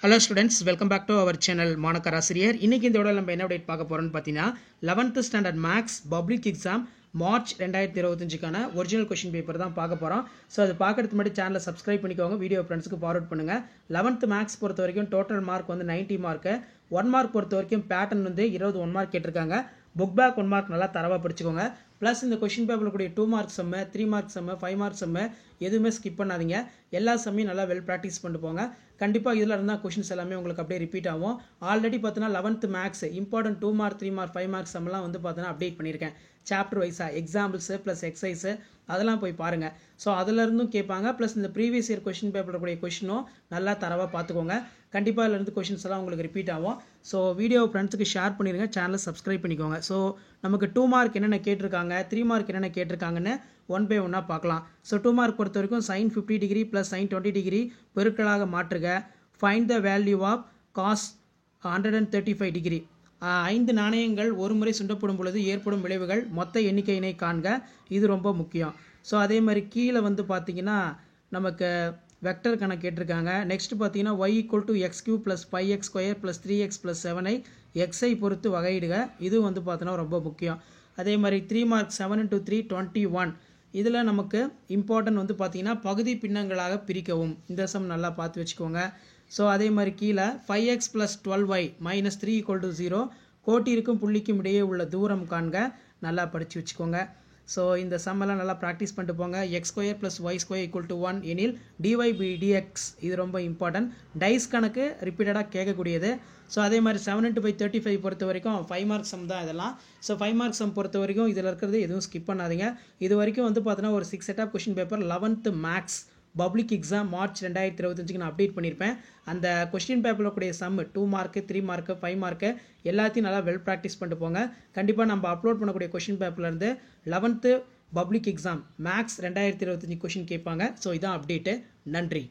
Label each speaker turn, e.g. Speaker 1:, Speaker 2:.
Speaker 1: Hello students, welcome back to our channel மாணக்கராசிரியர். இன்னைக்கு இந்த வீடியோல நம்ம என்ன அப்டேட் பார்க்க போறோம்னு பார்த்தீங்கன்னா 11th standard maths public exam March 2025க்கான ஒரிஜினல் क्वेश्चन பேப்பர் தான் பார்க்க போறோம். சோ அது பார்க்கிறதுக்கு முன்னாடி சேனலை சப்ஸ்கிரைப் பண்ணிக்கோங்க, வீடியோ ஃப்ரெண்ட்ஸ்க்கு ஃபார்வர்ட் பண்ணுங்க. 11th மேக்ஸ் பொறுத்த வரைக்கும் டோட்டல் மார்க் வந்து 90 மார்க். 1 மார்க் பொறுத்த வரைக்கும் பேட்டர்ன் வந்து 21 மார்க் கேட்டிருக்காங்க. புக் பேக் 1 மார்க் நல்லா தரவா படிச்சுக்கோங்க. ப்ளஸ் இந்த क्वेश्चन பேப்பர்ல கூடிய 2 mark some, 3 mark some, 5 mark some எதுவுமே ஸ்கிப் பண்ணாதீங்க. எல்லா சம்மையும் நல்லா வெல் பிராக்டிஸ் பண்ணிட்டு போங்க. கண்டிப்பா இதுல இருந்தா क्वेश्चंस எல்லாமே உங்களுக்கு அப்படியே ரிப்பீட் ஆகும். ஆல்ரெடி பார்த்தீனா 11th maths important 2 mark 3 mark 5 mark சம்லாம் வந்து பார்த்தீனா அப்டேட் பண்ணிருக்கேன். சாப்டர் வைஸா எக்ஸாம்பிள்ஸ் ப்ளஸ் எக்ஸசைஸ் அதெல்லாம் போய் பாருங்க. சோ அதுல இருந்தும் கேட்பாங்க. ப்ளஸ் இந்த ப்ரீவியஸ் இயர் क्वेश्चन பேப்பர்ல கூடிய क्वेश्चनோ நல்லா தரவா பாத்துக்கோங்க. கண்டிப்பா இதுல இருந்து क्वेश्चंस எல்லாம் உங்களுக்கு ரிப்பீட் ஆகும். சோ வீடியோ ஃப்ரெண்ட்ஸ்க்கு ஷேர் பண்ணிருங்க, சேனலை சப்ஸ்கிரைப் பண்ணிக்கோங்க. சோ நமக்கு 2 மார்க் என்னென்ன கேட்டிருக்காங்க, 3 மார்க் என்னென்ன கேட்டிருக்காங்கன்னு ஒன் பை ஒன்னா பார்க்கலாம். சோ 2 மார்க் பொறுத்த வரைக்கும் sin 50 டிகிரி + sin 20 டிகிரி பெருக்கலாக மாற்றுக. Find the value of cos 135 degree. 5 நாணயங்கள் ஒரு முறை சுண்டப்படும் பொழுது ஏற்படும் விளைவுகள் மொத்த எண்ணிக்கையினை காண்க. இது ரொம்ப முக்கியம். சோ அதே மாதிரி கீழே வந்து பாத்தீங்கன்னா நமக்கு வெக்டர் கணக்கு கேட்டிருக்காங்க. நெக்ஸ்ட் பாத்தீங்கன்னா y = x³ + 5x² + 3x + 7 ஐ x ஐ பொறுத்து வகையிடுக. இது வந்து பார்த்தீங்கன்னா ரொம்ப முக்கியம். அதே மாதிரி 3 மார்க் 7 × 3 21. இதுல நமக்கு இம்பார்ட்டன்ட் வந்து பாத்தீங்கன்னா பகுதி பின்னங்களாக பிரிக்கவும். இந்த சம் நல்லா பார்த்து வச்சுக்கோங்க. சோ அதே மாதிரி கீழே 5x + 12y - 3 = 0 கோட்டிற்கும் புள்ளிக்கும் இடையே உள்ள தூரம் காண்க. நல்லா படிச்சு வச்சுக்கோங்க. சோ இந்த சம் எல்லாம் நல்லா பிராக்டீஸ் பண்ணிட்டு போங்க. x² + y² = 1 எனில் dy/dx இது ரொம்ப இம்பார்ட்டன்ட். டைஸ் கணக்கு ரிப்பீட்டடா கேட்கக்கூடியது. சோ அதே மாதிரி 7 × 35 பொறுத்த வரைக்கும் 5 மார்க் சம் தான் இதெல்லாம். சோ 5 மார்க் சம் பொறுத்த வரைக்கும் இதுல இருக்கிறது எதுவும் ஸ்கிப் பண்ணாதீங்க. இது வரைக்கும் வந்து பார்த்தீங்கன்னா ஒரு 6 set of question paper 11th maths public exam March 2025க்கு நான் அப்டேட் பண்ணியிருப்பேன். அந்த क्वेश्चन பேப்பர்ல கூடிய சம் 2 மார்க் 3 மார்க் 5 மார்க் எல்லாத்தையும் நல்லா வெல் பிராக்டிஸ் பண்ணிட்டு போங்க. கண்டிப்பா நம்ம அப்லோட் பண்ணக்கூடிய क्वेश्चन பேப்பர்ல இருந்து 11th public exam maths 2025 question கேட்பாங்க. சோ இதான் அப்டேட். நன்றி.